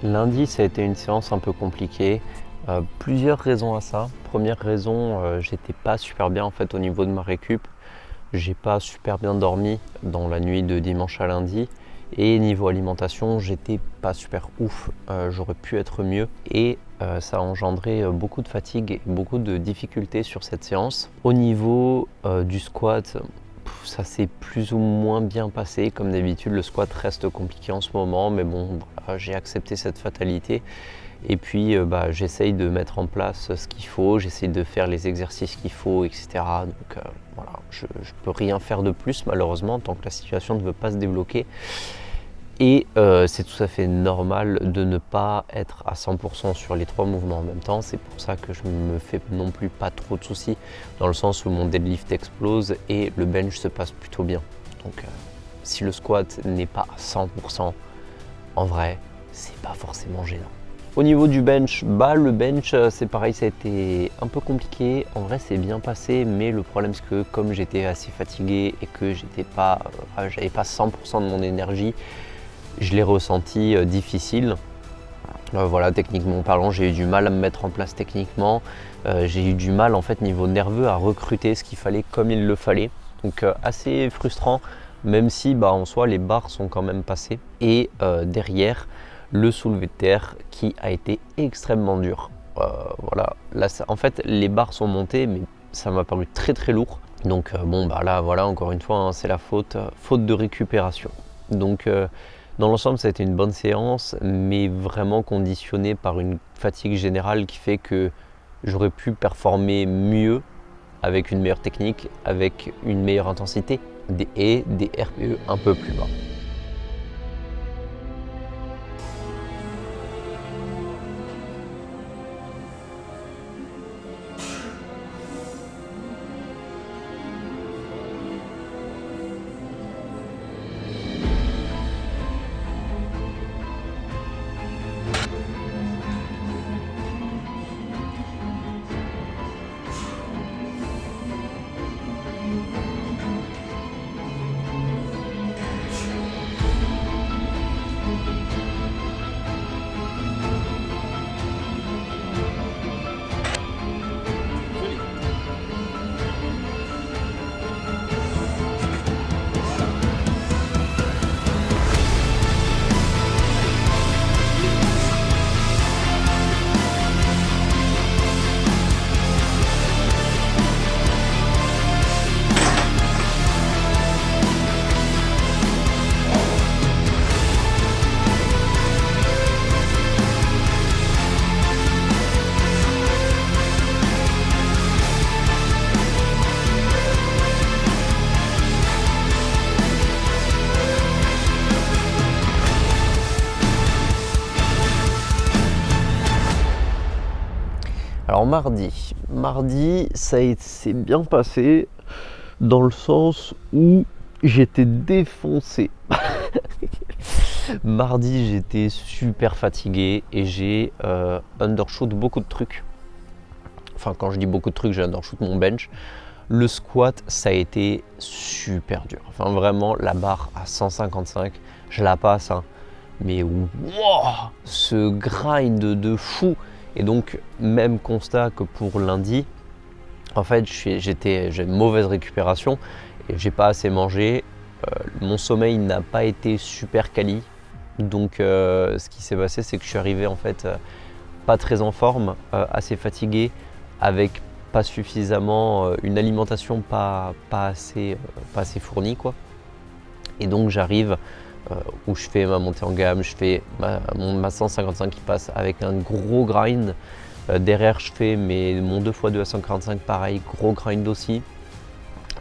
Lundi, ça a été une séance un peu compliquée. Plusieurs raisons à ça. Première raison, j'étais pas super bien en fait au niveau de ma récup. J'ai pas super bien dormi dans la nuit de dimanche à lundi. Et niveau alimentation, j'étais pas super ouf. J'aurais pu être mieux. Et ça a engendré beaucoup de fatigue et beaucoup de difficultés sur cette séance. Au niveau du squat, ça s'est plus ou moins bien passé. Comme d'habitude, le squat reste compliqué en ce moment, mais bon, voilà, j'ai accepté cette fatalité. Et puis, j'essaye de mettre en place ce qu'il faut, j'essaye de faire les exercices qu'il faut, etc. Donc voilà, je ne peux rien faire de plus malheureusement tant que la situation ne veut pas se débloquer. Et c'est tout à fait normal de ne pas être à 100% sur les 3 mouvements en même temps. C'est pour ça que je me fais non plus pas trop de soucis, dans le sens où mon deadlift explose et le bench se passe plutôt bien. Donc si le squat n'est pas à 100%, en vrai, c'est pas forcément gênant. Au niveau du bench, le bench c'est pareil, ça a été un peu compliqué. En vrai c'est bien passé, mais le problème c'est que comme j'étais assez fatigué et que j'avais pas 100% de mon énergie, je l'ai ressenti difficile. Voilà, techniquement parlant, j'ai eu du mal à me mettre en place techniquement. J'ai eu du mal en fait niveau nerveux à recruter ce qu'il fallait comme il le fallait. Donc assez frustrant, même si en soi les barres sont quand même passées. Et derrière, le soulevé de terre qui a été extrêmement dur. Voilà, là, en fait les barres sont montées, mais ça m'a paru très très lourd. Donc là voilà, encore une fois, c'est la faute de récupération. Donc dans l'ensemble, ça a été une bonne séance, mais vraiment conditionnée par une fatigue générale qui fait que j'aurais pu performer mieux avec une meilleure technique, avec une meilleure intensité et des RPE un peu plus bas. Alors mardi ça s'est bien passé dans le sens où j'étais défoncé. Mardi j'étais super fatigué et j'ai undershoot beaucoup de trucs. Enfin quand je dis beaucoup de trucs, j'ai undershoot mon bench. Le squat ça a été super dur. Enfin vraiment la barre à 155, je la passe hein. Mais wow, ce grind de fou. Et donc, même constat que pour lundi, en fait, j'ai une mauvaise récupération et j'ai pas assez mangé. Mon sommeil n'a pas été super quali. Donc, ce qui s'est passé, c'est que je suis arrivé en fait pas très en forme, assez fatigué, avec pas suffisamment, une alimentation pas assez fournie, quoi. Et donc, j'arrive où je fais ma montée en gamme, je fais ma 155 qui passe avec un gros grind. Derrière, je fais mon 2x2 à 145, pareil, gros grind aussi.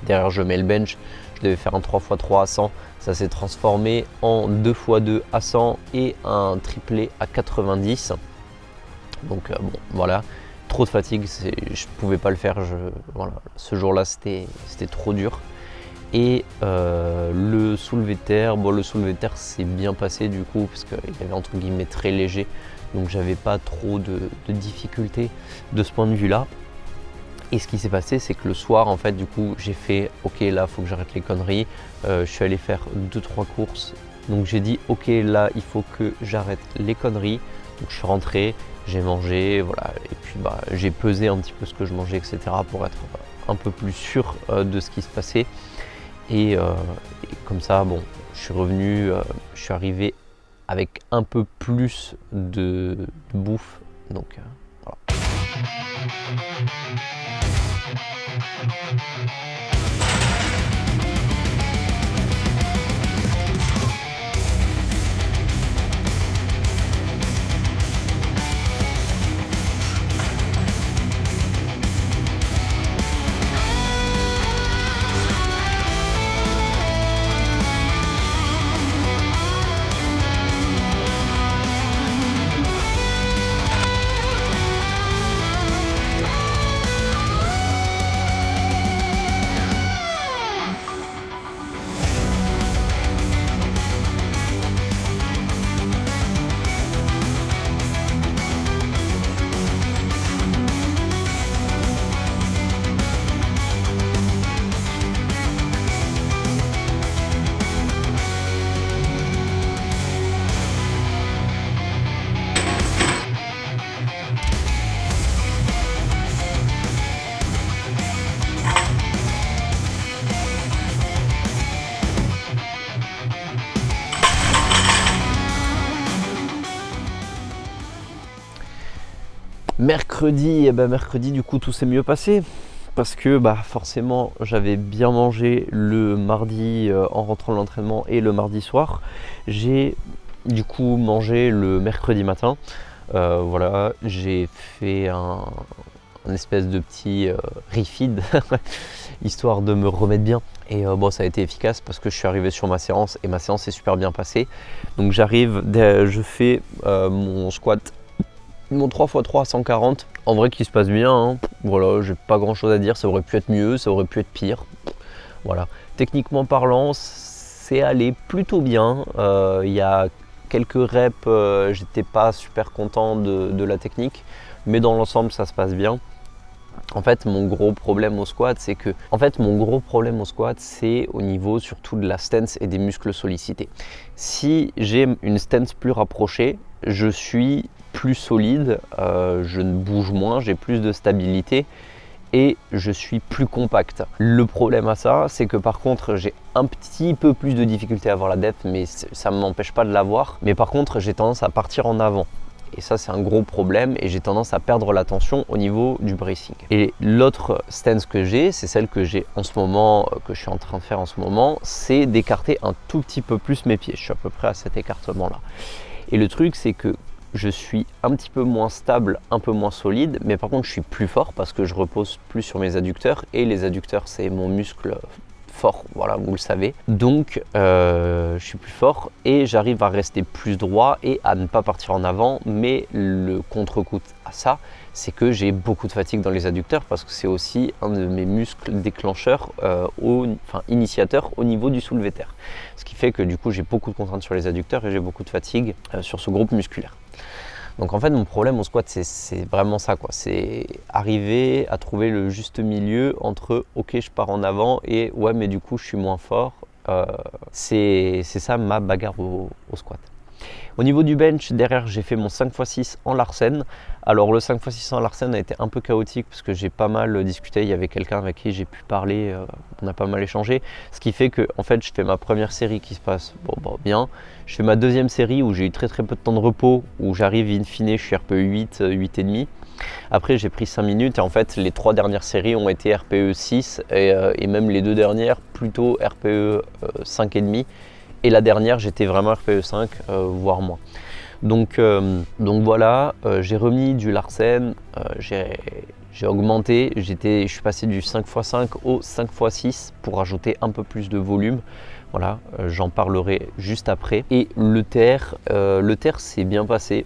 Derrière, je mets le bench, je devais faire un 3x3 à 100. Ça s'est transformé en 2x2 à 100 et un triplé à 90. Donc voilà, trop de fatigue, je pouvais pas le faire. Voilà, ce jour-là, c'était trop dur. Et le soulevé de terre, le soulevé de terre s'est bien passé du coup parce qu'il y avait entre guillemets très léger, donc j'avais pas trop de difficultés de ce point de vue là. Et ce qui s'est passé, c'est que le soir en fait du coup j'ai fait ok, là faut que j'arrête les conneries. Je suis allé faire 2-3 courses Donc j'ai dit ok, là il faut que j'arrête les conneries. Donc je suis rentré, j'ai mangé, voilà, et puis j'ai pesé un petit peu ce que je mangeais, etc. pour être un peu plus sûr de ce qui se passait. Et comme ça, bon, je suis revenu, je suis arrivé avec un peu plus de bouffe. Donc voilà. Mercredi, mercredi du coup tout s'est mieux passé parce que forcément j'avais bien mangé le mardi en rentrant de l'entraînement et le mardi soir. J'ai du coup mangé le mercredi matin. Voilà, j'ai fait un espèce de petit refeed histoire de me remettre bien. Et ça a été efficace parce que je suis arrivé sur ma séance et ma séance est super bien passée. Donc j'arrive, je fais mon squat, mon 3x3 à 140, en vrai qui se passe bien, hein. Voilà, j'ai pas grand chose à dire, ça aurait pu être mieux, ça aurait pu être pire. Voilà, techniquement parlant, c'est allé plutôt bien. Il y a quelques reps, j'étais pas super content de la technique, mais dans l'ensemble ça se passe bien. En fait, mon gros problème au squat, c'est au niveau surtout de la stance et des muscles sollicités. Si j'ai une stance plus rapprochée, je suis plus solide, je ne bouge moins, j'ai plus de stabilité et je suis plus compact. Le problème à ça, c'est que par contre, j'ai un petit peu plus de difficulté à avoir la depth, mais ça ne m'empêche pas de l'avoir. Mais par contre, j'ai tendance à partir en avant. Et ça, c'est un gros problème et j'ai tendance à perdre la tension au niveau du bracing. Et l'autre stance que j'ai, c'est celle que j'ai en ce moment, que je suis en train de faire en ce moment, c'est d'écarter un tout petit peu plus mes pieds. Je suis à peu près à cet écartement-là. Et le truc, c'est que je suis un petit peu moins stable, un peu moins solide, mais par contre, je suis plus fort parce que je repose plus sur mes adducteurs. Et les adducteurs, c'est mon muscle fort, voilà, vous le savez. Donc, je suis plus fort et j'arrive à rester plus droit et à ne pas partir en avant. Mais le contre-coup à ça, c'est que j'ai beaucoup de fatigue dans les adducteurs parce que c'est aussi un de mes muscles déclencheurs, initiateurs au niveau du soulevé terre. Ce qui fait que du coup, j'ai beaucoup de contraintes sur les adducteurs et j'ai beaucoup de fatigue sur ce groupe musculaire. Donc en fait, mon problème au squat, c'est vraiment ça, quoi. C'est arriver à trouver le juste milieu entre ok, je pars en avant et ouais, mais du coup, je suis moins fort. C'est ça ma bagarre au squat. Au niveau du bench, derrière, j'ai fait mon 5x6 en Larsen. Alors le 5x6 en Larsen a été un peu chaotique parce que j'ai pas mal discuté. Il y avait quelqu'un avec qui j'ai pu parler, on a pas mal échangé. Ce qui fait que en fait, je fais ma première série qui se passe bien. Je fais ma deuxième série où j'ai eu très peu de temps de repos, où j'arrive in fine, je suis RPE 8, 8,5. Après, j'ai pris 5 minutes et en fait, les 3 dernières séries ont été RPE 6 et même les 2 dernières plutôt RPE 5,5. Et la dernière, j'étais vraiment RPE 5, voire moins. Donc voilà, j'ai remis du Larsen, j'ai augmenté, je suis passé du 5x5 au 5x6 pour ajouter un peu plus de volume. Voilà, j'en parlerai juste après. Et le terre s'est bien passé.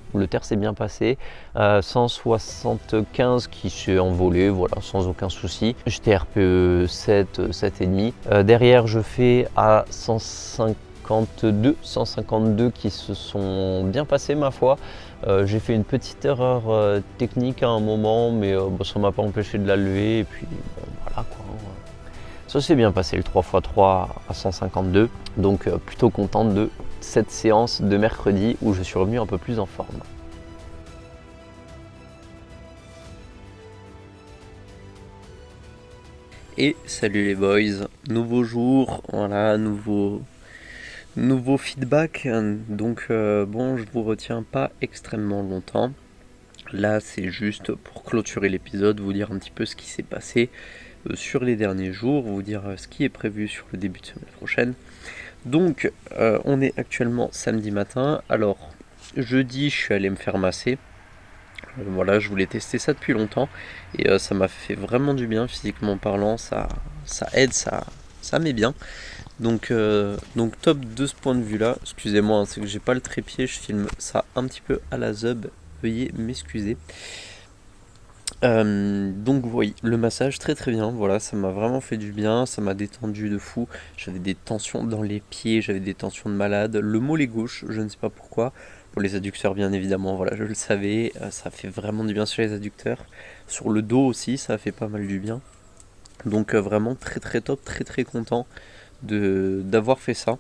175 qui s'est envolé, voilà, sans aucun souci. J'étais RPE 7, 7,5. Derrière, je fais à 152 qui se sont bien passés ma foi. J'ai fait une petite erreur technique à un moment, mais ça ne m'a pas empêché de la lever. Et puis voilà quoi. Ça s'est bien passé le 3x3 à 152, donc plutôt content de cette séance de mercredi où je suis revenu un peu plus en forme. Et salut les boys, nouveau jour, voilà, nouveau feedback, donc bon, je vous retiens pas extrêmement longtemps. Là, c'est juste pour clôturer l'épisode, vous dire un petit peu ce qui s'est passé sur les derniers jours, vous dire ce qui est prévu sur le début de semaine prochaine. Donc, on est actuellement samedi matin. Alors, jeudi, je suis allé me faire masser. Voilà, je voulais tester ça depuis longtemps et ça m'a fait vraiment du bien physiquement parlant. Ça aide, ça met bien. Donc top de ce point de vue-là. Excusez-moi, c'est que j'ai pas le trépied, je filme ça un petit peu à la zub. Veuillez m'excuser. Donc oui, le massage très très bien, voilà, ça m'a vraiment fait du bien, ça m'a détendu de fou, j'avais des tensions dans les pieds, j'avais des tensions de malade, le mollet gauche, je ne sais pas pourquoi, pour les adducteurs bien évidemment, voilà, je le savais, ça fait vraiment du bien sur les adducteurs, sur le dos aussi, ça a fait pas mal du bien, donc vraiment très très top, très très content d'avoir fait ça.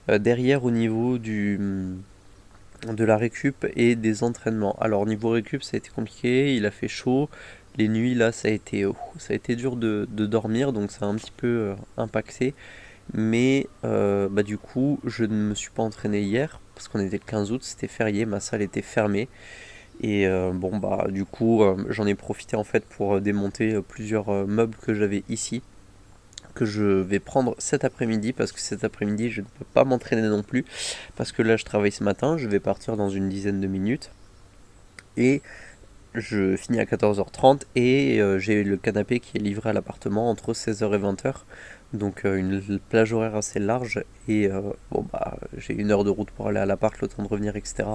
Derrière au niveau de la récup et des entraînements. Alors niveau récup ça a été compliqué, il a fait chaud, les nuits là ça a été dur de dormir donc ça a un petit peu impacté. Mais du coup je ne me suis pas entraîné hier parce qu'on était le 15 août, c'était férié, ma salle était fermée. Et du coup j'en ai profité en fait pour démonter plusieurs meubles que j'avais ici, que je vais prendre cet après-midi parce que cet après-midi je ne peux pas m'entraîner non plus parce que là je travaille ce matin, je vais partir dans une dizaine de minutes et je finis à 14h30 et j'ai le canapé qui est livré à l'appartement entre 16h et 20h, donc une plage horaire assez large et j'ai 1 heure de route pour aller à l'appart, le temps de revenir, etc.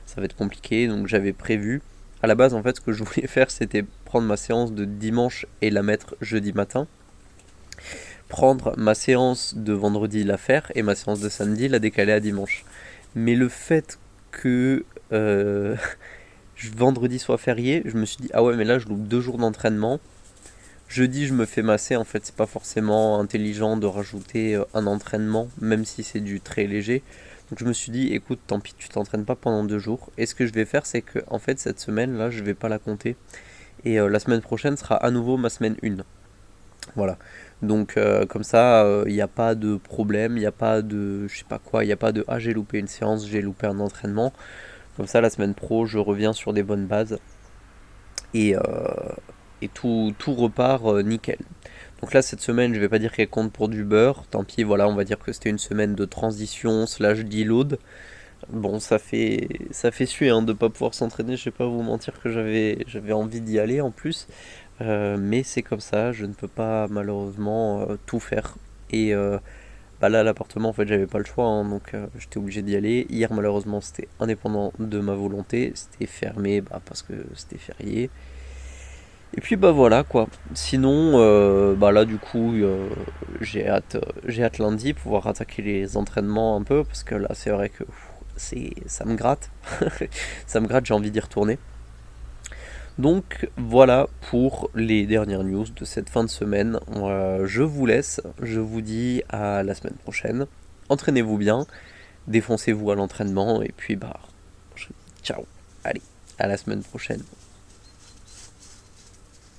Ça va être compliqué, donc j'avais prévu à la base en fait ce que je voulais faire c'était prendre ma séance de dimanche et la mettre jeudi matin, prendre ma séance de vendredi, la faire, et ma séance de samedi, la décaler à dimanche. Mais le fait que vendredi soit férié, je me suis dit, ah ouais, mais là je loupe 2 jours d'entraînement. Jeudi, je me fais masser, en fait, c'est pas forcément intelligent de rajouter un entraînement, même si c'est du très léger. Donc je me suis dit, écoute, tant pis, tu t'entraînes pas pendant 2 jours. Et ce que je vais faire, c'est que, en fait, cette semaine-là, je vais pas la compter. Et la semaine prochaine sera à nouveau ma semaine 1. Voilà. Donc comme ça, il n'y a pas de problème, il n'y a pas de je sais pas quoi, il n'y a pas de ah j'ai loupé une séance, j'ai loupé un entraînement. Comme ça, la semaine pro, je reviens sur des bonnes bases et, euh, et tout repart nickel. Donc là, cette semaine, je vais pas dire qu'elle compte pour du beurre. Tant pis, voilà, on va dire que c'était une semaine de transition slash deload. Bon, ça fait suer de pas pouvoir s'entraîner. Je vais pas vous mentir que j'avais envie d'y aller en plus. Mais c'est comme ça, je ne peux pas malheureusement tout faire. Et là, l'appartement, en fait, j'avais pas le choix, donc j'étais obligé d'y aller. Hier, malheureusement, c'était indépendant de ma volonté, c'était fermé parce que c'était férié. Et puis voilà quoi. Sinon, là du coup, j'ai hâte lundi pouvoir attaquer les entraînements un peu parce que là, c'est vrai que ça me gratte, ça me gratte, j'ai envie d'y retourner. Donc voilà pour les dernières news de cette fin de semaine. Je vous laisse, je vous dis à la semaine prochaine. Entraînez-vous bien, défoncez-vous à l'entraînement et puis ciao. Allez, à la semaine prochaine.